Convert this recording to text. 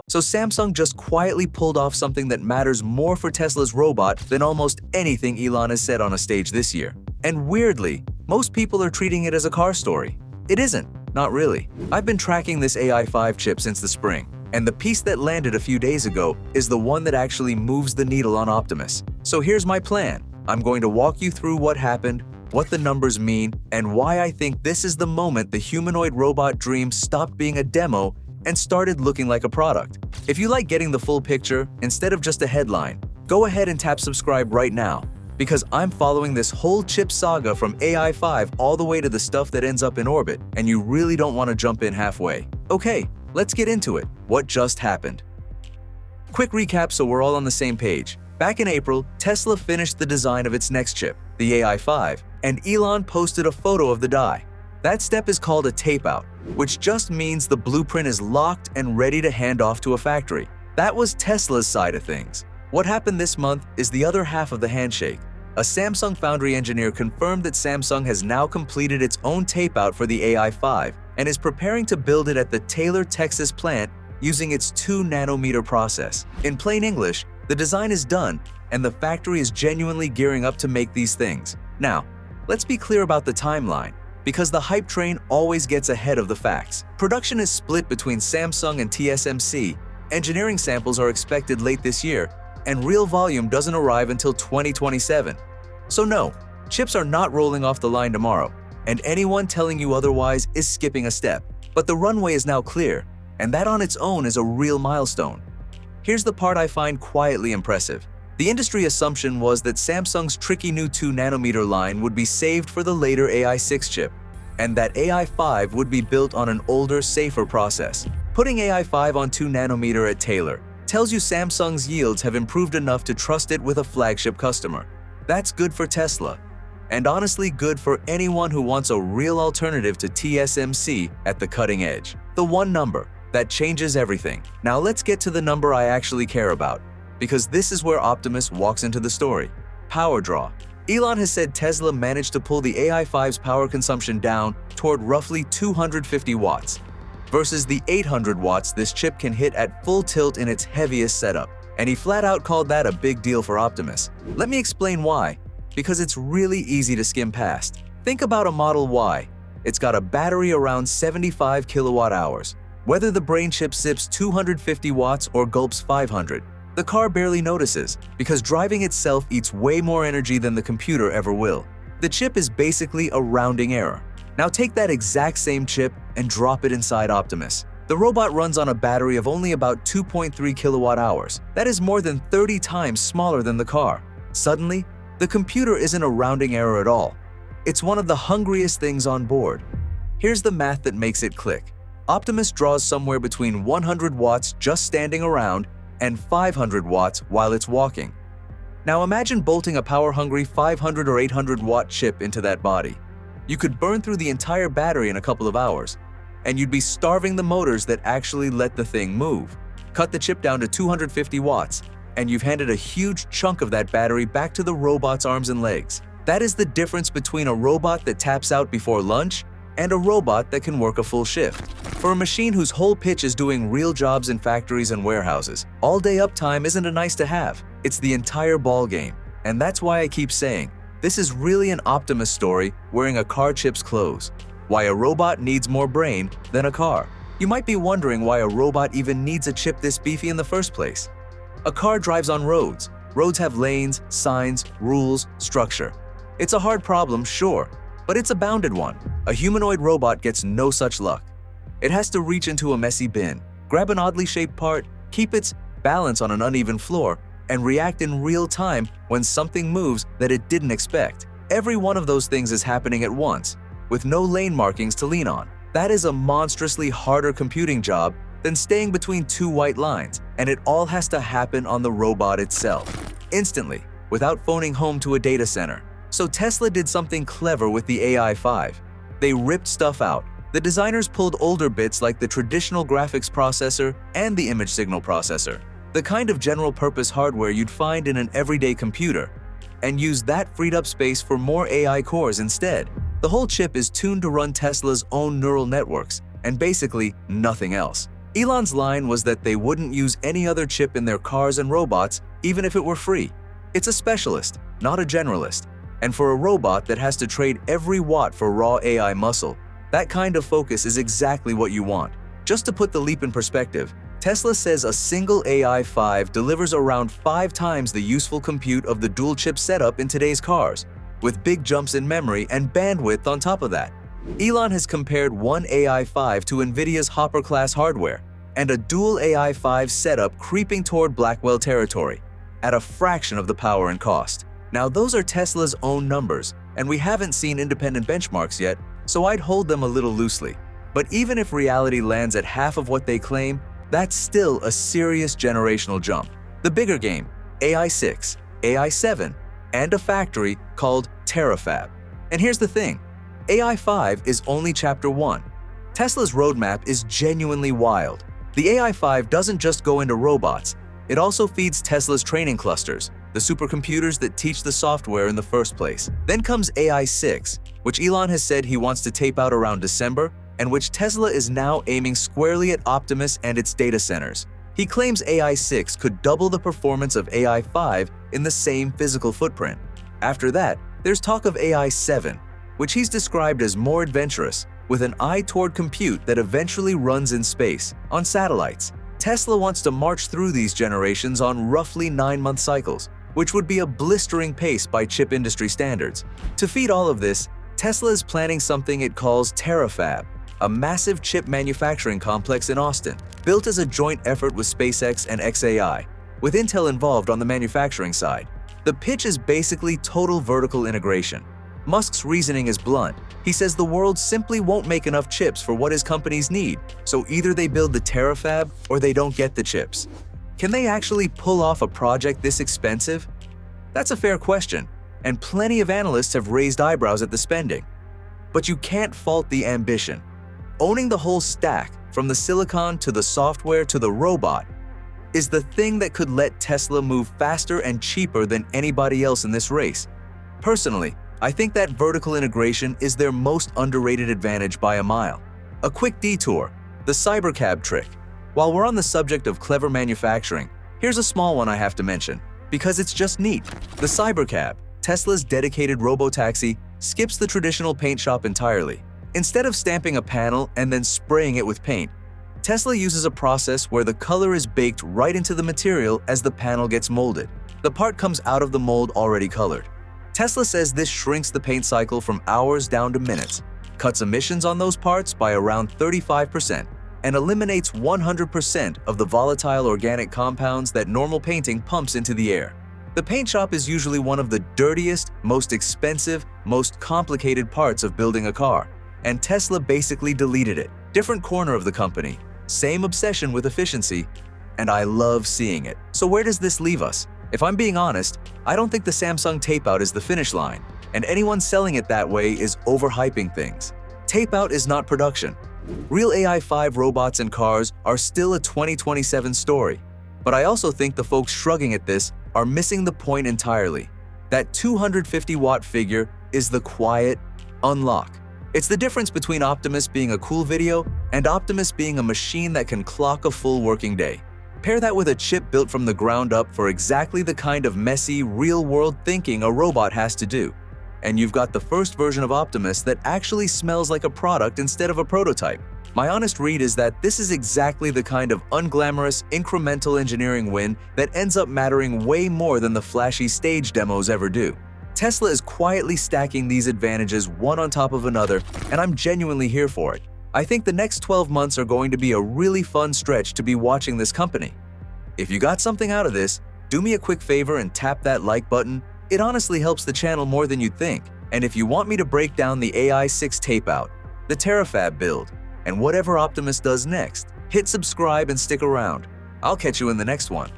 So Samsung just quietly pulled off something that matters more for Tesla's robot than almost anything Elon has said on a stage this year. And weirdly, most people are treating it as a car story. It isn't, not really. I've been tracking this AI5 chip since the spring, and the piece that landed a few days ago is the one that actually moves the needle on Optimus. So here's my plan. I'm going to walk you through what happened, what the numbers mean, and why I think this is the moment the humanoid robot dream stopped being a demo and started looking like a product. If you like getting the full picture instead of just a headline, go ahead and tap subscribe right now, because I'm following this whole chip saga from AI5 all the way to the stuff that ends up in orbit, and you really don't want to jump in halfway. Okay, let's get into it. What just happened? Quick recap so we're all on the same page. Back in April, Tesla finished the design of its next chip, the AI5, and Elon posted a photo of the die. That step is called a tapeout, which just means the blueprint is locked and ready to hand off to a factory. That was Tesla's side of things. What happened this month is the other half of the handshake. A Samsung foundry engineer confirmed that Samsung has now completed its own tapeout for the AI5 and is preparing to build it at the Taylor, Texas plant using its 2-nanometer process. In plain English, the design is done and the factory is genuinely gearing up to make these things. Now, let's be clear about the timeline, because the hype train always gets ahead of the facts. Production is split between Samsung and TSMC, engineering samples are expected late this year, and real volume doesn't arrive until 2027. So no, chips are not rolling off the line tomorrow, and anyone telling you otherwise is skipping a step. But the runway is now clear, and that on its own is a real milestone. Here's the part I find quietly impressive. The industry assumption was that Samsung's tricky new 2-nanometer line would be saved for the later AI6 chip, and that AI5 would be built on an older, safer process. Putting AI5 on 2-nanometer at Taylor tells you Samsung's yields have improved enough to trust it with a flagship customer. That's good for Tesla, and honestly good for anyone who wants a real alternative to TSMC at the cutting edge. The one number that changes everything. Now let's get to the number I actually care about, because this is where Optimus walks into the story. Power draw. Elon has said Tesla managed to pull the AI5's power consumption down toward roughly 250 watts, versus the 800 watts this chip can hit at full tilt in its heaviest setup. And he flat out called that a big deal for Optimus. Let me explain why, because it's really easy to skim past. Think about a Model Y. It's got a battery around 75 kilowatt hours. Whether the brain chip sips 250 watts or gulps 500, the car barely notices, because driving itself eats way more energy than the computer ever will. The chip is basically a rounding error. Now take that exact same chip and drop it inside Optimus. The robot runs on a battery of only about 2.3 kilowatt hours. That is more than 30 times smaller than the car. Suddenly, the computer isn't a rounding error at all. It's one of the hungriest things on board. Here's the math that makes it click. Optimus draws somewhere between 100 watts just standing around and 500 watts while it's walking. Now imagine bolting a power-hungry 500 or 800 watt chip into that body. You could burn through the entire battery in a couple of hours, and you'd be starving the motors that actually let the thing move. Cut the chip down to 250 watts, and you've handed a huge chunk of that battery back to the robot's arms and legs. That is the difference between a robot that taps out before lunch and a robot that can work a full shift. For a machine whose whole pitch is doing real jobs in factories and warehouses, all-day uptime isn't a nice-to-have. It's the entire ballgame. And that's why I keep saying, this is really an Optimus story wearing a car chip's clothes. Why a robot needs more brain than a car. You might be wondering why a robot even needs a chip this beefy in the first place. A car drives on roads. Roads have lanes, signs, rules, structure. It's a hard problem, sure, but it's a bounded one. A humanoid robot gets no such luck. It has to reach into a messy bin, grab an oddly shaped part, keep its balance on an uneven floor, and react in real time when something moves that it didn't expect. Every one of those things is happening at once, with no lane markings to lean on. That is a monstrously harder computing job than staying between two white lines, and it all has to happen on the robot itself, instantly, without phoning home to a data center. So Tesla did something clever with the AI5. They ripped stuff out. The designers pulled older bits like the traditional graphics processor and the image signal processor, the kind of general-purpose hardware you'd find in an everyday computer, and used that freed up space for more AI cores instead. The whole chip is tuned to run Tesla's own neural networks, and basically nothing else. Elon's line was that they wouldn't use any other chip in their cars and robots, even if it were free. It's a specialist, not a generalist. And for a robot that has to trade every watt for raw AI muscle, that kind of focus is exactly what you want. Just to put the leap in perspective, Tesla says a single AI5 delivers around 5 times the useful compute of the dual-chip setup in today's cars, with big jumps in memory and bandwidth on top of that. Elon has compared one AI5 to Nvidia's Hopper-class hardware, and a dual AI5 setup creeping toward Blackwell territory, at a fraction of the power and cost. Now, those are Tesla's own numbers, and we haven't seen independent benchmarks yet, so I'd hold them a little loosely. But even if reality lands at half of what they claim, that's still a serious generational jump. The bigger game, AI6, AI7, and a factory called Terafab. And here's the thing, AI5 is only Chapter 1. Tesla's roadmap is genuinely wild. The AI5 doesn't just go into robots, it also feeds Tesla's training clusters, the supercomputers that teach the software in the first place. Then comes AI6, which Elon has said he wants to tape out around December, and which Tesla is now aiming squarely at Optimus and its data centers. He claims AI6 could double the performance of AI5 in the same physical footprint. After that, there's talk of AI7, which he's described as more adventurous, with an eye toward compute that eventually runs in space, on satellites. Tesla wants to march through these generations on roughly 9-month cycles, which would be a blistering pace by chip industry standards. To feed all of this, Tesla is planning something it calls Terafab, a massive chip manufacturing complex in Austin, built as a joint effort with SpaceX and xAI, with Intel involved on the manufacturing side. The pitch is basically total vertical integration. Musk's reasoning is blunt. He says the world simply won't make enough chips for what his companies need, so either they build the Terafab or they don't get the chips. Can they actually pull off a project this expensive? That's a fair question, and plenty of analysts have raised eyebrows at the spending. But you can't fault the ambition. Owning the whole stack, from the silicon to the software to the robot, is the thing that could let Tesla move faster and cheaper than anybody else in this race. Personally, I think that vertical integration is their most underrated advantage by a mile. A quick detour, the Cybercab trick. While we're on the subject of clever manufacturing, here's a small one I have to mention, because it's just neat. The Cybercab, Tesla's dedicated robotaxi, skips the traditional paint shop entirely. Instead of stamping a panel and then spraying it with paint, Tesla uses a process where the color is baked right into the material as the panel gets molded. The part comes out of the mold already colored. Tesla says this shrinks the paint cycle from hours down to minutes, cuts emissions on those parts by around 35%, and eliminates 100% of the volatile organic compounds that normal painting pumps into the air. The paint shop is usually one of the dirtiest, most expensive, most complicated parts of building a car, and Tesla basically deleted it. Different corner of the company, same obsession with efficiency, and I love seeing it. So where does this leave us? If I'm being honest, I don't think the Samsung tapeout is the finish line, and anyone selling it that way is overhyping things. Tapeout is not production. Real AI5 robots and cars are still a 2027 story. But I also think the folks shrugging at this are missing the point entirely. That 250-watt figure is the quiet unlock. It's the difference between Optimus being a cool video and Optimus being a machine that can clock a full working day. Pair that with a chip built from the ground up for exactly the kind of messy, real-world thinking a robot has to do. And you've got the first version of Optimus that actually smells like a product instead of a prototype. My honest read is that this is exactly the kind of unglamorous, incremental engineering win that ends up mattering way more than the flashy stage demos ever do. Tesla is quietly stacking these advantages one on top of another, and I'm genuinely here for it. I think the next 12 months are going to be a really fun stretch to be watching this company. If you got something out of this, do me a quick favor and tap that like button. It honestly helps the channel more than you'd think. And if you want me to break down the AI6 tapeout, the Terafab build, and whatever Optimus does next, hit subscribe and stick around. I'll catch you in the next one.